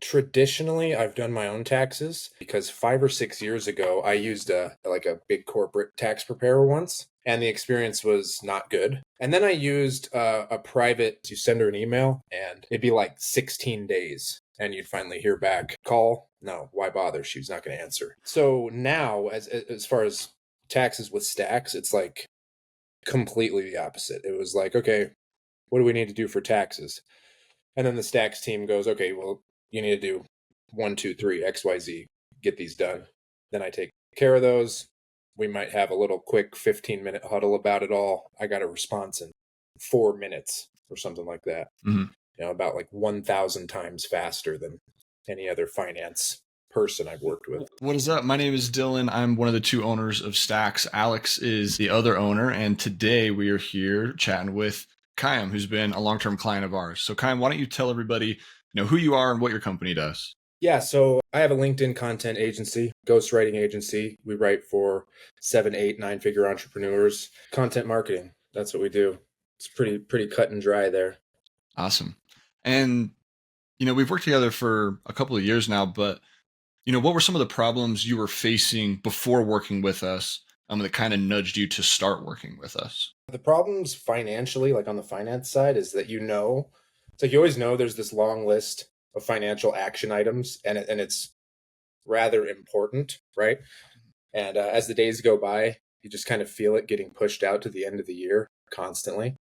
Traditionally, I've done my own taxes because 5 or 6 years ago, I used a big corporate tax preparer once, and the experience was not good. And then I used a private. You send her an email, and it'd be like 16 days, and you'd finally hear back. Call? No, why bother? She's not going to answer. So now, as far as taxes with STAXX, it's like completely the opposite. It was like, okay, what do we need to do for taxes? And then the STAXX team goes, okay, well, you need to do 1, 2, 3, XYZ, get these done. Then I take care of those. We might have a little quick 15-minute huddle about it all. I got a response in 4 minutes or something like that. Mhm. About like 1,000 times faster than any other finance person I've worked with. What is up? My name is Dylan. I'm one of the two owners of STAXX. Alex is the other owner, and today we are here chatting with Kyam, who's been a long-term client of ours. So Kyam, why don't you tell everybody, who you are and what your company does? Yeah, so I have a LinkedIn content agency, ghostwriting agency. We write for 7, 8, 9-figure entrepreneurs. Content marketing. That's what we do. It's pretty cut and dry there. Awesome. And we've worked together for a couple of years now, but what were some of the problems you were facing before working with us, that kind of nudged you to start working with us? The problems financially, like on the finance side, is that it's like you always know there's this long list of financial action items, and it's rather important, right? And as the days go by, you just kind of feel it getting pushed out to the end of the year constantly.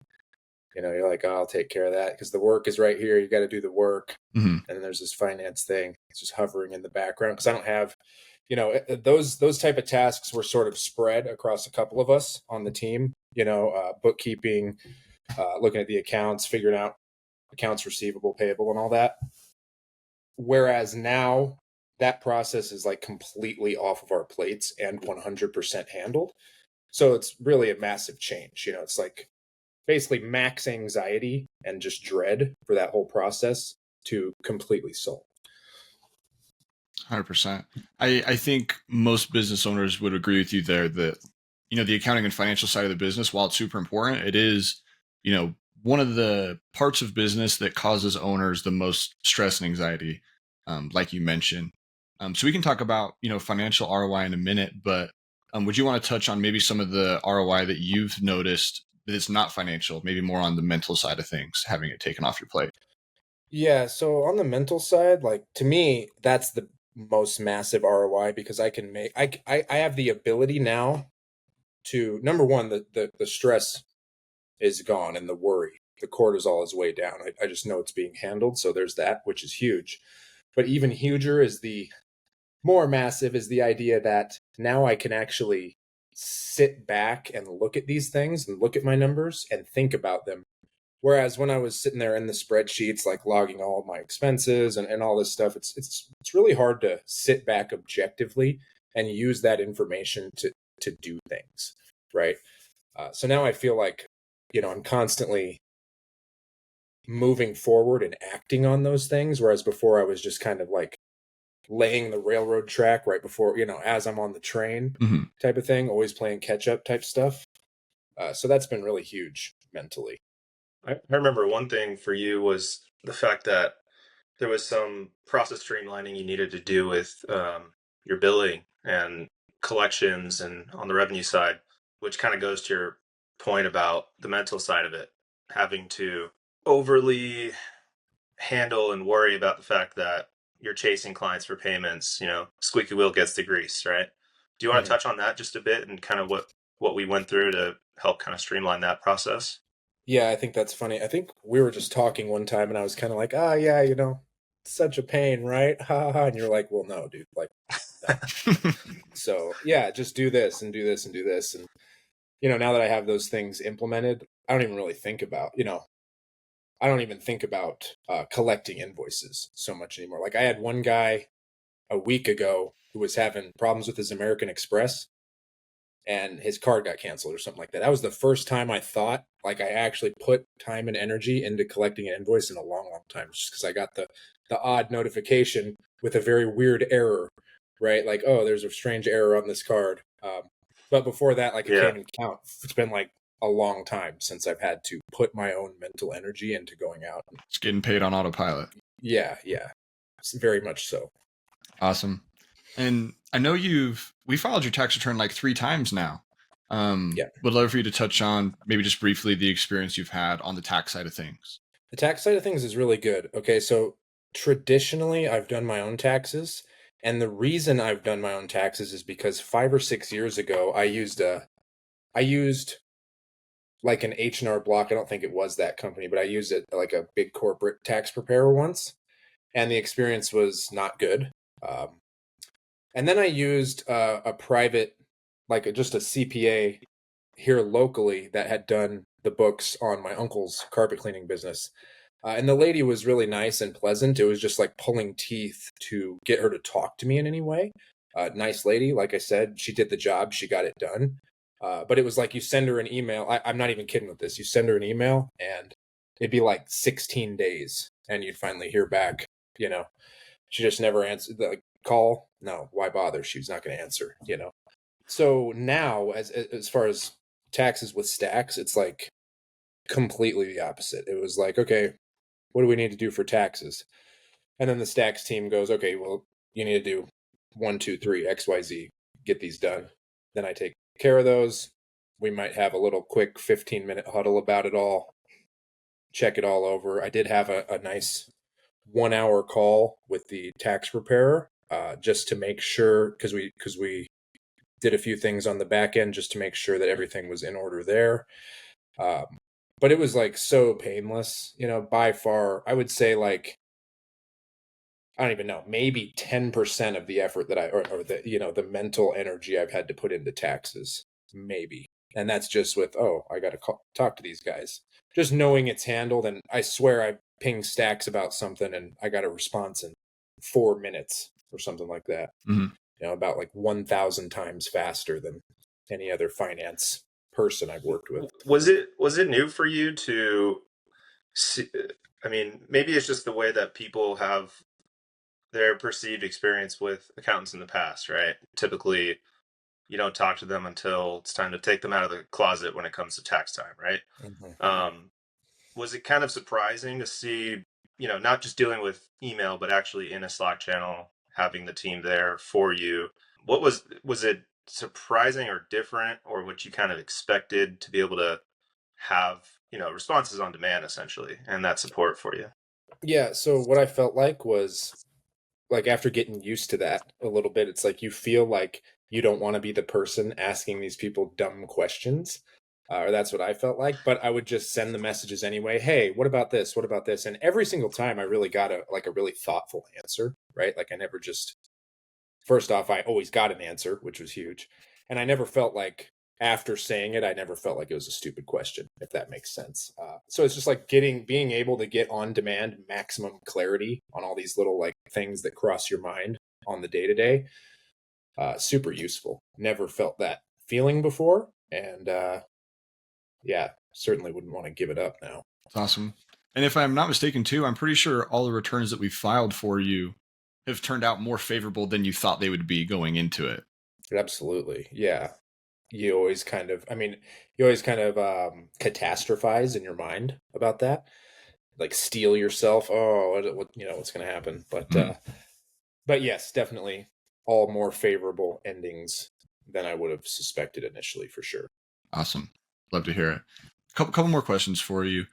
You're like, oh, I'll take care of that because the work is right here. You got to do the work. Mm-hmm. And then there's this finance thing. It's just hovering in the background because I don't have, those type of tasks were sort of spread across a couple of us on the team, bookkeeping, looking at the accounts, figuring out accounts receivable, payable, and all that. Whereas now that process is like completely off of our plates and 100% handled. So it's really a massive change. It's like basically max anxiety and just dread for that whole process to completely solved. 100%. I think most business owners would agree with you there that, the accounting and financial side of the business, while it's super important, it is, one of the parts of business that causes owners the most stress and anxiety, like you mentioned. So we can talk about, financial ROI in a minute, but would you want to touch on maybe some of the ROI that you've noticed that it's not financial, maybe more on the mental side of things, having it taken off your plate? Yeah, so on the mental side, like to me, that's the most massive ROI because I can make I have the ability now to number one, the stress is gone and the worry. The cortisol is way down. I just know it's being handled. So there's that, which is huge. But even huger is the more massive is the idea that now I can actually sit back and look at these things and look at my numbers and think about them. Whereas when I was sitting there in the spreadsheets, like logging all of my expenses and all this stuff, it's really hard to sit back objectively and use that information to do things, right? So now I feel like, I'm constantly moving forward and acting on those things, whereas before I was just kind of like laying the railroad track right before, as I'm on the train Mm-hmm. type of thing, always playing catch up type stuff. So that's been really huge mentally. I remember one thing for you was the fact that there was some process streamlining you needed to do with your billing and collections and on the revenue side, which kind of goes to your point about the mental side of it, having to overly handle and worry about the fact that you're chasing clients for payments, squeaky wheel gets the grease, right? Do you want to Mhm. touch on that just a bit and kind of what we went through to help kind of streamline that process? Yeah, I think that's funny. I think we were just talking one time and I was kind of like, yeah, such a pain, right? Ha ha. Ha. And you're like, well, no, dude, like, no. So yeah, just do this and do this and do this. And, now that I have those things implemented, I don't even really think about, I don't even think about collecting invoices so much anymore. Like I had one guy a week ago who was having problems with his American Express and his card got canceled or something like that. That was the first time I thought like I actually put time and energy into collecting an invoice in a long, long time, just because I got the odd notification with a very weird error, right? Like, oh, there's a strange error on this card. But before that, like I Yeah. can't even count. It's been like a long time since I've had to put my own mental energy into going out. It's getting paid on autopilot. Yeah, yeah. very much so. Awesome. And I know we filed your tax return like 3 times now. Yeah. Would love for you to touch on maybe just briefly the experience you've had on the tax side of things. The tax side of things is really good. Okay, so traditionally I've done my own taxes, and the reason I've done my own taxes is because 5 or 6 years ago I used like an H&R Block. I don't think it was that company, but I used it like a big corporate tax preparer once, and the experience was not good. And then I used a private, like just a CPA here locally that had done the books on my uncle's carpet cleaning business. And the lady was really nice and pleasant. It was just like pulling teeth to get her to talk to me in any way. Nice lady, like I said, she did the job, she got it done. But it was like you send her an email. I'm not even kidding with this. You send her an email, and it'd be like 16 days, and you'd finally hear back. You know, she just never answered the call. No, why bother? She's not going to answer. So now, as far as taxes with STAXX, it's like completely the opposite. It was like, okay, what do we need to do for taxes? And then the STAXX team goes, okay, well, you need to do 1, 2, 3, XYZ, get these done. Then I take care of those. We might have a little quick 15-minute huddle about it all, check it all over. I did have a nice 1-hour call with the tax preparer, just to make sure, because we did a few things on the back end just to make sure that everything was in order there. But it was like so painless, by far. I would say like, I don't even know, maybe 10% of the effort that or the, the mental energy I've had to put into taxes, maybe. And that's just with, I got to talk to these guys. Just knowing it's handled. And I swear I ping STAXX about something and I got a response in 4 minutes or something like that. Mm-hmm. About like 1,000 times faster than any other finance person I've worked with. Was it new for you to see? I mean, maybe it's just the way that people have their perceived experience with accountants in the past, right? Typically, you don't talk to them until it's time to take them out of the closet when it comes to tax time, right? Mm-hmm. Was it kind of surprising to see, not just dealing with email, but actually in a Slack channel, having the team there for you? What was it surprising or different, or what you kind of expected to be able to have, responses on demand essentially, and that support for you? Yeah. So what I felt like was like after getting used to that a little bit, it's like you feel like you don't want to be the person asking these people dumb questions. Or that's what I felt like, but I would just send the messages anyway. Hey, what about this? What about this? And every single time I really got a really thoughtful answer, right? Like I never just, first off, I always got an answer, which was huge. And I never felt like after saying it, I never felt like it was a stupid question, if that makes sense. So it's just like being able to get on demand maximum clarity on all these little like things that cross your mind on the day to day. Super useful. Never felt that feeling before. And yeah, certainly wouldn't want to give it up now. That's awesome. And if I'm not mistaken too, I'm pretty sure all the returns that we filed for you have turned out more favorable than you thought they would be going into it. Absolutely. Yeah. You always kind of catastrophize in your mind about that, like steel yourself. What's going to happen? But yes, definitely all more favorable endings than I would have suspected initially, for sure. Awesome. Love to hear it. Couple more questions for you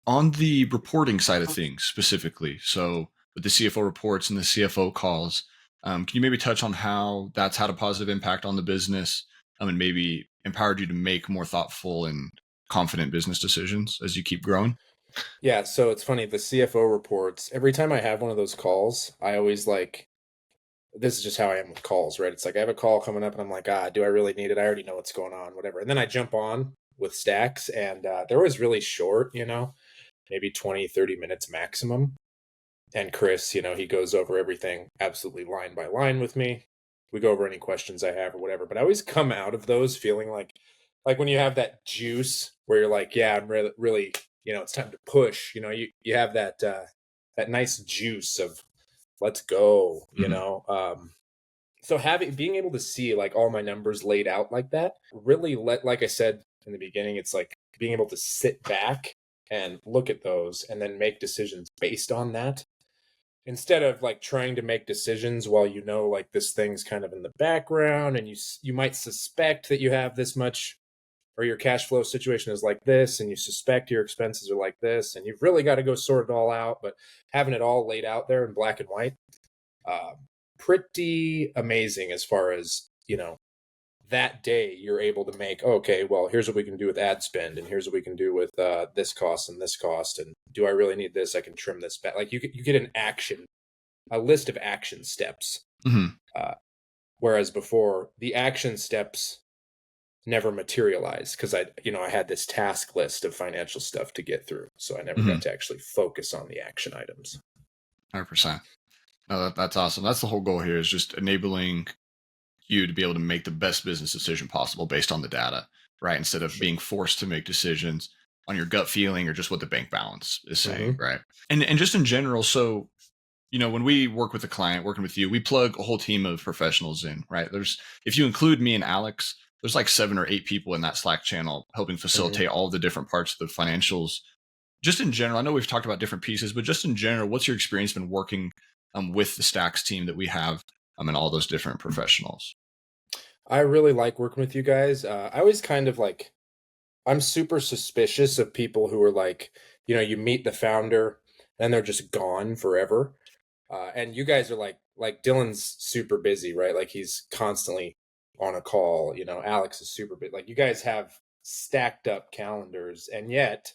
on the reporting side of things specifically. So with the CFO reports and the CFO calls, can you maybe touch on how that's had a positive impact on the business, and maybe empowered you to make more thoughtful and confident business decisions as you keep growing? Yeah, so it's funny, the CFO reports, every time I have one of those calls, I always this is just how I am with calls, right? It's like I have a call coming up and I'm like, do I really need it? I already know what's going on, whatever. And then I jump on with STAXX, and they're always really short, maybe 20, 30 minutes maximum. And Chris, he goes over everything absolutely line by line with me. We go over any questions I have or whatever. But I always come out of those feeling like when you have that juice where you're like, yeah, I'm really, it's time to push. You have that nice juice of let's go. So being able to see like all my numbers laid out like that really like I said in the beginning, it's like being able to sit back and look at those and then make decisions based on that instead of like trying to make decisions while you know like this thing's kind of in the background and you might suspect that you have this much, or your cash flow situation is like this and you suspect your expenses are like this and you've really got to go sort it all out, but having it all laid out there in black and white, uh, pretty amazing as far as, that day you're able to make, okay, well, here's what we can do with ad spend, and here's what we can do with this cost and this cost, and do I really need this? I can trim this back. Like you get a list of action steps. Mm-hmm. Whereas before, the action steps never materialized because I had this task list of financial stuff to get through, so I never got to actually focus on the action items. 100%. No, that's awesome. That's the whole goal here, is just enabling you to be able to make the best business decision possible based on the data, right? Instead of being forced to make decisions on your gut feeling or just what the bank balance is saying, right? And just in general, so, when we work with a client, working with you, we plug a whole team of professionals in, right? If you include me and Alex, there's like 7 or 8 people in that Slack channel helping facilitate all the different parts of the financials. Just in general, I know we've talked about different pieces, but just in general, what's your experience been working with the STAXX team that we have and all those different professionals? I really like working with you guys. I always kind of like, I'm super suspicious of people who are like, you meet the founder and they're just gone forever. And you guys are like Dylan's super busy, right? Like he's constantly on a call. Alex is super busy. Like you guys have stacked up calendars, and yet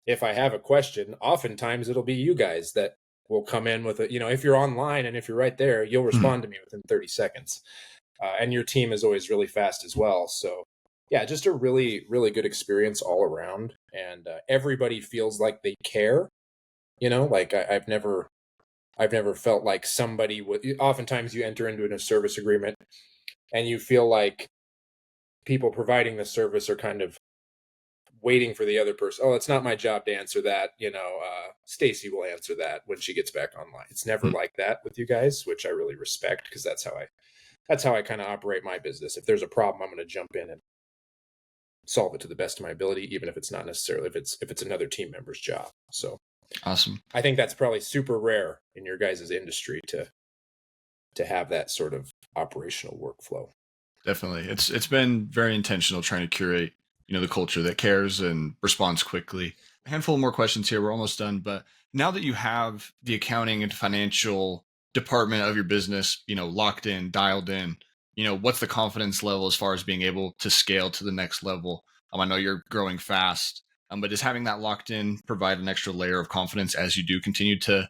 if I have a question, oftentimes it'll be you guys that will come in with if you're online and if you're right there, you'll respond to me within 30 seconds. And your team is always really fast as well. So yeah, just a really, really good experience all around. And everybody feels like they care, like I've never felt like somebody would. Oftentimes you enter into a service agreement and you feel like people providing the service are kind of waiting for the other person. Oh, it's not my job to answer that. Stacy will answer that when she gets back online. It's never like that with you guys, which I really respect, because that's how I kind of operate my business. If there's a problem, I'm going to jump in and solve it to the best of my ability, even if it's not necessarily if it's another team member's job. So awesome. I think that's probably super rare in your guys' industry to have that sort of operational workflow. Definitely. It's been very intentional trying to curate, the culture that cares and responds quickly. A handful of more questions here. We're almost done. But now that you have the accounting and financial department of your business, locked in, dialed in, what's the confidence level as far as being able to scale to the next level? I know you're growing fast, but does having that locked in provide an extra layer of confidence as you do continue to,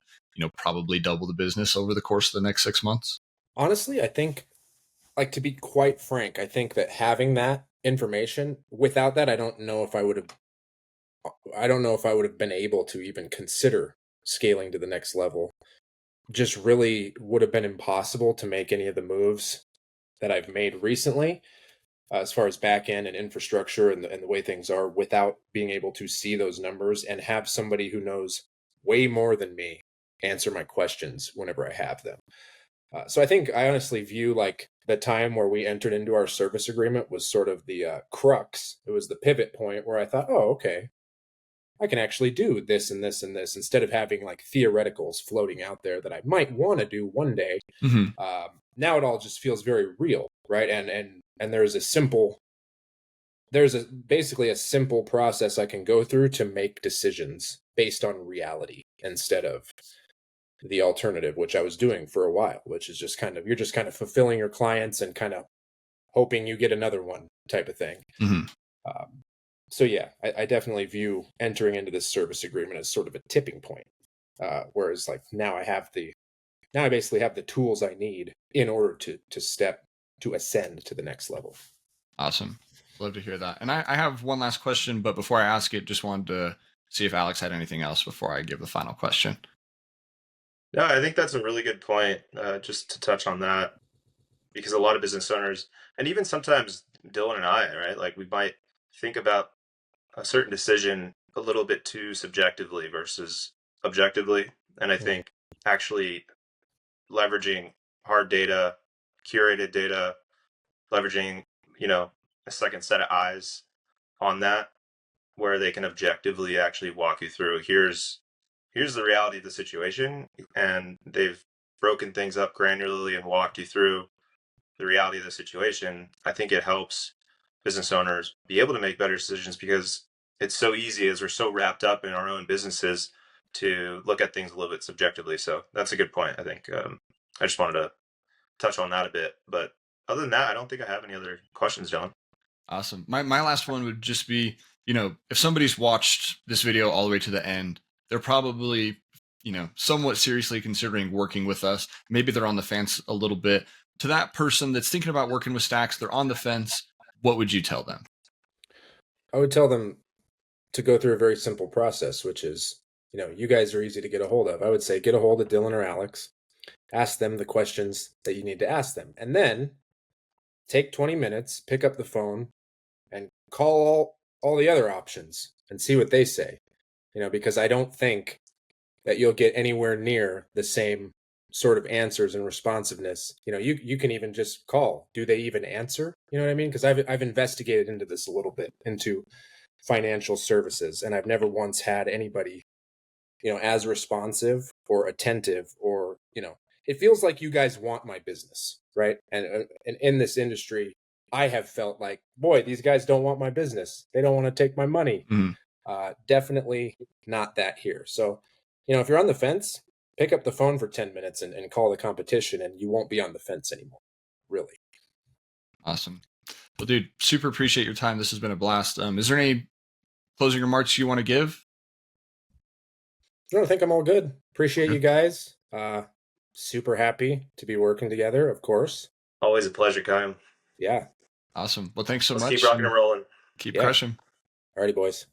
probably double the business over the course of the next 6 months? Honestly, I think, like, to be quite frank, I think that having that information, without that, I don't know if I would have been able to even consider scaling to the next level. Just really would have been impossible to make any of the moves that I've made recently, as far as back end and infrastructure and the way things are, without being able to see those numbers and have somebody who knows way more than me answer my questions whenever I have them. So I think I honestly view like the time where we entered into our service agreement was sort of the crux. It was the pivot point where I thought, oh, okay, I can actually do this and this and this, instead of having like theoreticals floating out there that I might want to do one day. Now it all just feels very real, right? And there's basically a simple process I can go through to make decisions based on reality instead of the alternative, which I was doing for a while, which is you're just kind of fulfilling your clients and kind of hoping you get another one type of thing. So yeah, I definitely view entering into this service agreement as sort of a tipping point. Whereas like now I basically have the tools I need in order to ascend to the next level. Awesome. Love to hear that. And I have one last question, but before I ask it, just wanted to see if Alex had anything else before I give the final question. No, I think that's a really good point, just to touch on that, because a lot of business owners, and even sometimes Dylan and I, right, like we might think about a certain decision a little bit too subjectively versus objectively. And I think actually leveraging hard data, curated data, leveraging, a second set of eyes on that, where they can objectively actually walk you through, here's here's the reality of the situation, and they've broken things up granularly and walked you through the reality of the situation, I think it helps business owners be able to make better decisions, because it's so easy, as we're so wrapped up in our own businesses, to look at things a little bit subjectively. So that's a good point. I think I just wanted to touch on that a bit. But other than that, I don't think I have any other questions, John. Awesome. My last one would just be, if somebody's watched this video all the way to the end, they're probably, somewhat seriously considering working with us. Maybe they're on the fence a little bit. To that person that's thinking about working with STAXX, they're on the fence, what would you tell them? I would tell them to go through a very simple process, which is, you guys are easy to get a hold of. I would say get a hold of Dylan or Alex, ask them the questions that you need to ask them, and then take 20 minutes, pick up the phone, and call all the other options and see what they say. Because I don't think that you'll get anywhere near the same sort of answers and responsiveness. You can even just call. Do they even answer? You know what I mean? Because I've investigated into this a little bit, into financial services, and I've never once had anybody, as responsive or attentive, or, it feels like you guys want my business, right? And in this industry, I have felt like, boy, these guys don't want my business. They don't want to take my money. Definitely not that here. So, if you're on the fence, pick up the phone for 10 minutes and call the competition, and you won't be on the fence anymore. Really. Awesome. Well, dude, super appreciate your time. This has been a blast. Is there any closing remarks you want to give? No, I think I'm all good. Appreciate you guys. Super happy to be working together, of course. Always a pleasure, Kyam. Yeah. Awesome. Well, thanks so Let's much. keep rocking and rolling. Keep crushing. Alrighty, boys.